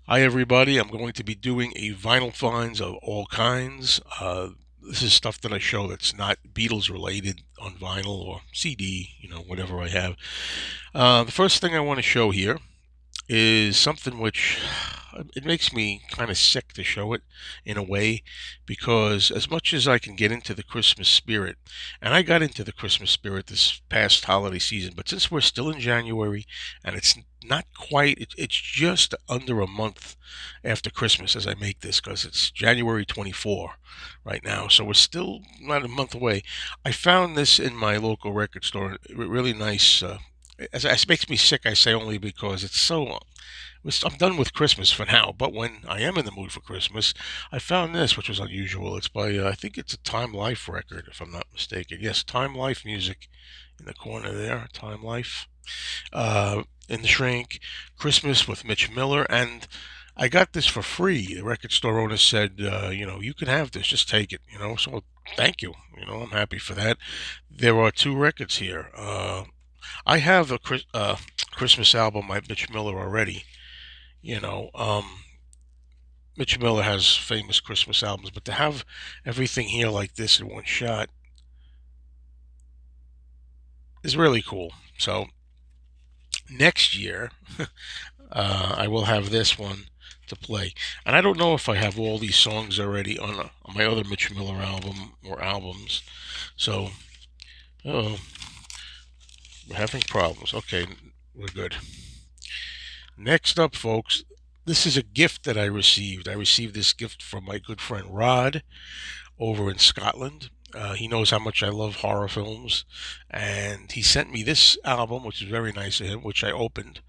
Hi, everybody. I'm going to be doing a vinyl finds of all kinds. This is stuff that I show that's not Beatles related on vinyl or CD, whatever I have. The first thing I want to show here is something which it makes me kind of sick to show it in a way, because as much as I can get into the Christmas spirit, and I got into the Christmas spirit this past holiday season, but since we're still in January and it's not quite, it's just under a month after Christmas as I make this, because it's January 24 right now, so we're still not a month away. I found this in my local record store, really nice. As it makes me sick, I say, only because it's so. I'm done with Christmas for now, but when I am in the mood for Christmas, I found this, which was unusual. It's by, I think it's a Time Life record, if I'm not mistaken. Yes, Time Life music in the corner there. Time Life. In the Shrink, Christmas with Mitch Miller, and I got this for free. The record store owner said, you can have this, just take it, So thank you. I'm happy for that. There are two records here. I have a Christmas album by Mitch Miller already. You know, um, Mitch Miller has famous Christmas albums, but to have everything here like this in one shot is really cool. So next year, I will have this one to play. And I don't know if I have all these songs already on my other Mitch Miller album or albums. So, oh, we're having problems. Okay, we're good. Next up, folks, this is a gift that I received. I received this gift from my good friend Rod over in Scotland. He knows how much I love horror films, and he sent me this album, which is very nice of him, which I opened.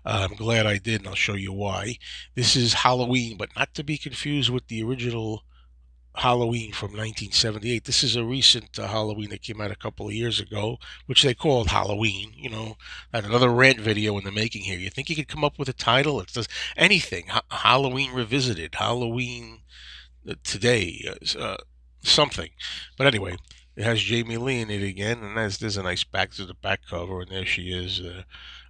I'm glad I did, and I'll show you why. This is Halloween, but not to be confused with the original Halloween from 1978. This is a recent Halloween that came out a couple of years ago, which they called Halloween. Had another rant video in the making here. You think you could come up with a title? It says anything. Halloween Revisited, Halloween Today, something. But anyway, it has Jamie Lee in it again, and there's a nice back to the back cover, and there she is, an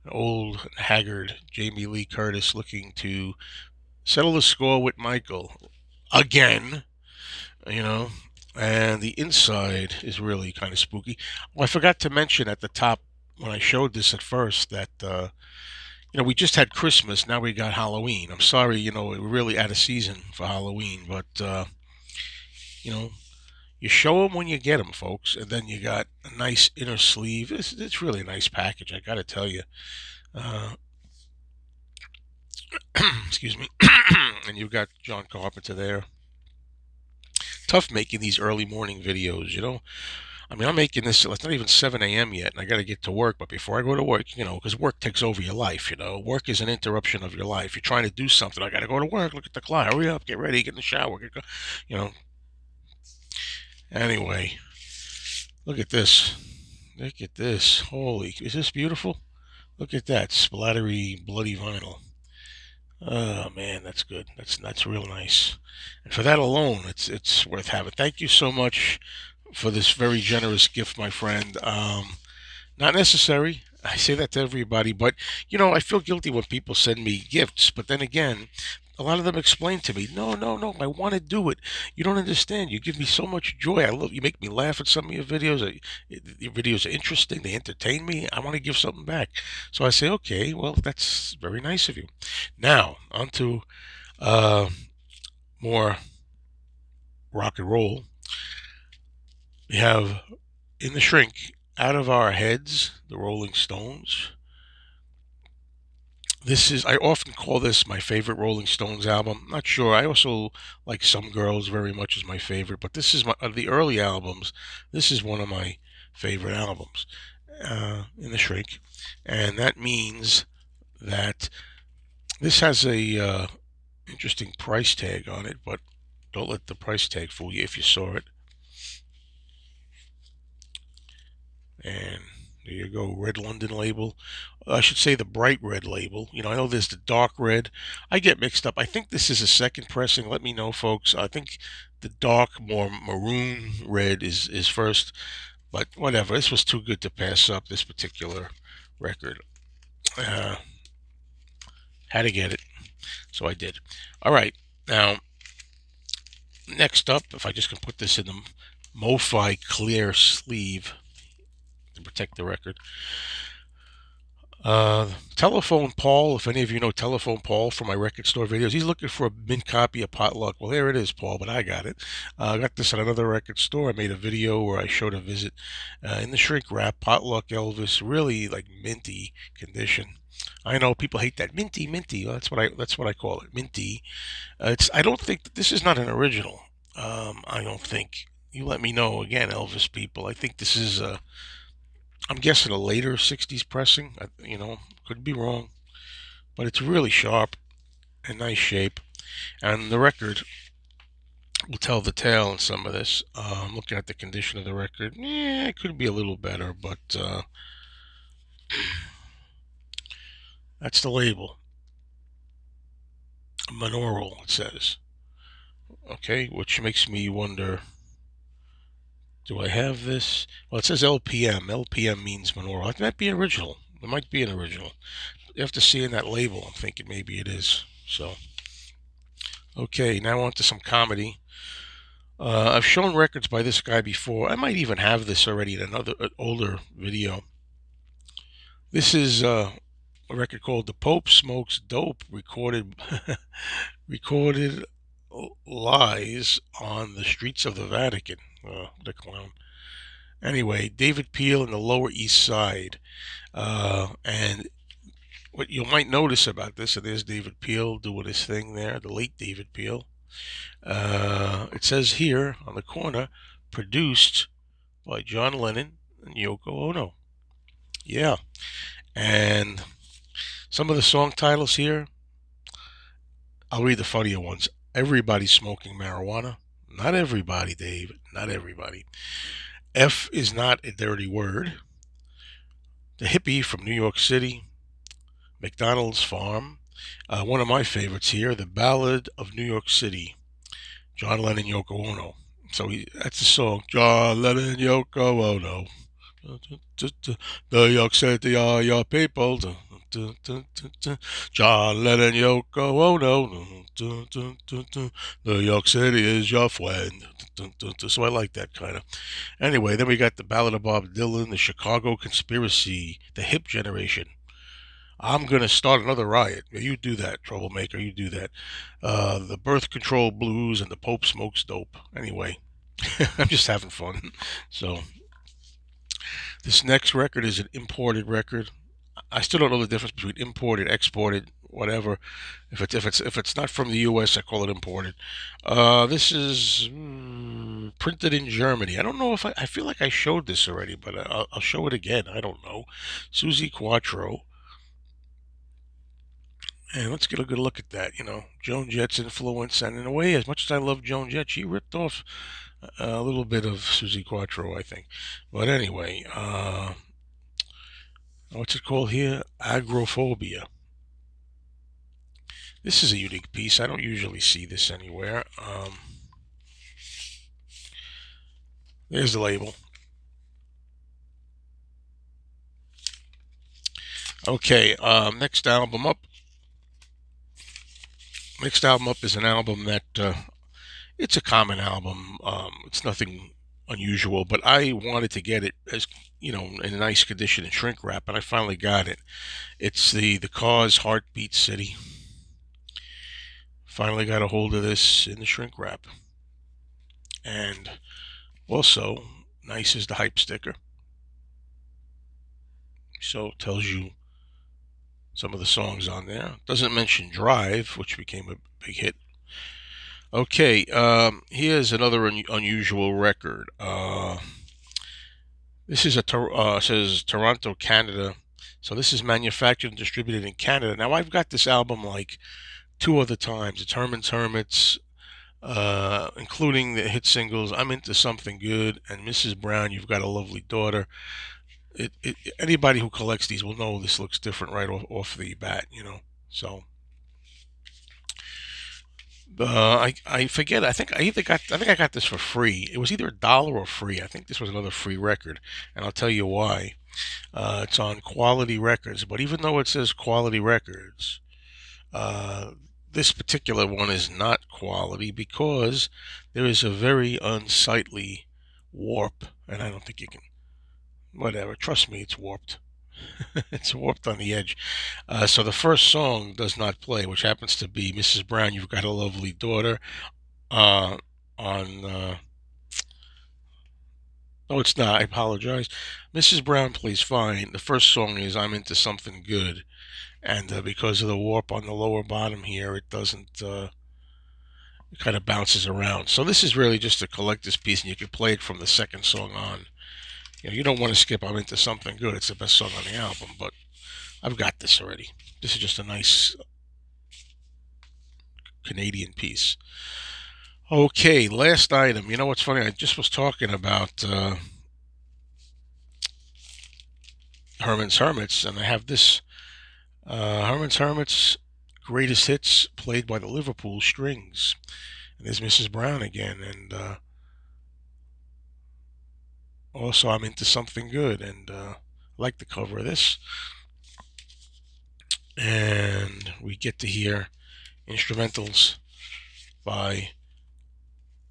old, haggard Jamie Lee Curtis looking to settle the score with Michael again you know. And the inside is really kind of spooky. Well, I forgot to mention at the top when I showed this at first that we just had Christmas. Now we got Halloween. I'm sorry, we're really out of season for Halloween, but you know, you show them when you get them, folks. And then you got a nice inner sleeve. It's really a nice package. I got to tell you. Uh, excuse me. And you've got John Carpenter there. Tough making these early morning videos. I mean, I'm making this, it's not even 7 a.m. yet, and I got to get to work. But before I go to work, because work takes over your life. Work is an interruption of your life. You're trying to do something. I got to go to work. Look at the clock. Hurry up. Get ready. Get in the shower. You know. Anyway, look at this. Look at this. Holy, is this beautiful? Look at that splattery, bloody vinyl. Oh man, that's good. That's real nice. And for that alone, it's worth having. Thank you so much for this very generous gift, my friend. Not necessary. I say that to everybody, but I feel guilty when people send me gifts. But then again, a lot of them explain to me, no, no, no, I want to do it. You don't understand. You give me so much joy. I love you. Make me laugh at some of your videos. Your videos are interesting. They entertain me. I want to give something back. So I say, okay, well, that's very nice of you. Now, on to uh, more rock and roll. We have in the Shrink, Out of Our Heads, the Rolling Stones. I often call this my favorite Rolling Stones album. Not sure. I also like Some Girls very much as my favorite, but this is of the early albums. This is one of my favorite albums in the Shrink, and that means that this has a interesting price tag on it. But don't let the price tag fool you if you saw it. And there you go, Red London label. I should say the bright red label. I know there's the dark red. I get mixed up. I think this is a second pressing. Let me know, folks. I think the dark, more maroon red is first. But whatever. This was too good to pass up, this particular record. Uh, had to get it. So I did. All right. Now, next up, if I just can put this in the MoFi clear sleeve to protect the record. Telephone Paul, if any of you know Telephone Paul from my record store videos, he's looking for a mint copy of Potluck. Well, there it is, Paul, but I got it. I got this at another record store. I made a video where I showed a visit in the shrink wrap, Potluck Elvis, really like minty condition. I know people hate that minty, minty. Well, that's what I call it, minty. I don't think this is not an original. I don't think. You let me know again, Elvis people. I think this is I'm guessing a later '60s pressing. Could be wrong, but it's really sharp and nice shape. And the record will tell the tale in some of this. Looking at the condition of the record, it could be a little better, but that's the label. Monaural, it says. Okay, which makes me wonder, do I have this? Well, it says LPM. LPM means monaural. It might be original. It might be an original. After seeing that label, I'm thinking maybe it is. So, okay, now on to some comedy. I've shown records by this guy before. I might even have this already in another older video. This is a record called "The Pope Smokes Dope," recorded lies on the streets of the Vatican. The clown. Anyway, David Peel in the Lower East Side, and what you might notice about this, and there's David Peel doing his thing there, the late David Peel. It says here on the corner, produced by John Lennon and Yoko Ono. Yeah, and some of the song titles here, I'll read the funnier ones. Everybody's smoking marijuana. Not everybody, Dave. Not everybody. F is not a dirty word. The hippie from New York City. McDonald's Farm. One of my favorites here, The Ballad of New York City. John Lennon, Yoko Ono. That's the song. John Lennon, Yoko Ono. New York City are your people. John Lennon, Yoko Ono. New York City is your friend. So I like that kind of. Anyway, then we got the Ballad of Bob Dylan, the Chicago Conspiracy, the Hip Generation. I'm going to start another riot. You do that, troublemaker. You do that. The Birth Control Blues and the Pope Smokes Dope. Anyway, I'm just having fun. So, this next record is an imported record. I still don't know the difference between imported, exported, whatever. If it's not from the U.S., I call it imported. This is printed in Germany. I don't know if I feel like I showed this already, but I'll show it again. I don't know. Susie Quattro. And let's get a good look at that. Joan Jett's influence, and in a way, as much as I love Joan Jett, she ripped off a little bit of Susie Quattro, I think. But anyway, what's it called here? Agrophobia. This is a unique piece. I don't usually see this anywhere. There's the label. Okay, next album up. Next album up is an album that it's a common album. It's nothing unusual, but I wanted to get it as in a nice condition and shrink wrap, and I finally got it. It's the Cause Heartbeat City. Finally got a hold of this in the shrink wrap, and also nice is the hype sticker. So it tells you some of the songs on there. Doesn't mention Drive, which became a big hit. Okay, here's another unusual record. This is says Toronto, Canada. So this is manufactured and distributed in Canada. Now I've got this album like two other times. It's Hermits, including the hit singles "I'm Into Something Good" and "Mrs. Brown, You've Got a Lovely Daughter." Anybody who collects these will know this looks different right off the bat. So. I forget. I got this for free. It was either $1 or free. I think this was another free record, and I'll tell you why. It's on Quality Records, but even though it says Quality Records, uh, this particular one is not quality because there is a very unsightly warp, and I don't think you can. Whatever, trust me, it's warped. It's warped on the edge. So the first song does not play, which happens to be Mrs. Brown, You've Got a Lovely Daughter. Uh, on No, it's not. I apologize. Mrs. Brown plays fine. The first song is I'm Into Something Good, and because of the warp on the lower bottom here, it doesn't. It kind of bounces around. So this is really just a collector's piece, and you can play it from the second song on. You don't want to skip I'm Into Something Good. It's the best song on the album, but I've got this already. This is just a nice Canadian piece. Okay, last item. You know what's funny? I just was talking about Hermits, and I have this Hermits greatest hits played by the Liverpool Strings. And there's Mrs. Brown again, and also I'm Into Something Good, and I like the cover of this. And we get to hear instrumentals by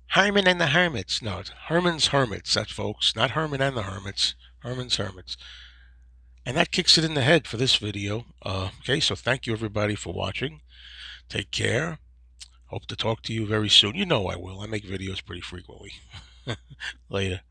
Herman and the Hermits. No, it's Herman's Hermits, that folks, not Herman and the Hermits. Herman's Hermits. And that kicks it in the head for this video. Okay, so thank you everybody for watching. Take care. Hope to talk to you very soon. You know I will. I make videos pretty frequently. Later.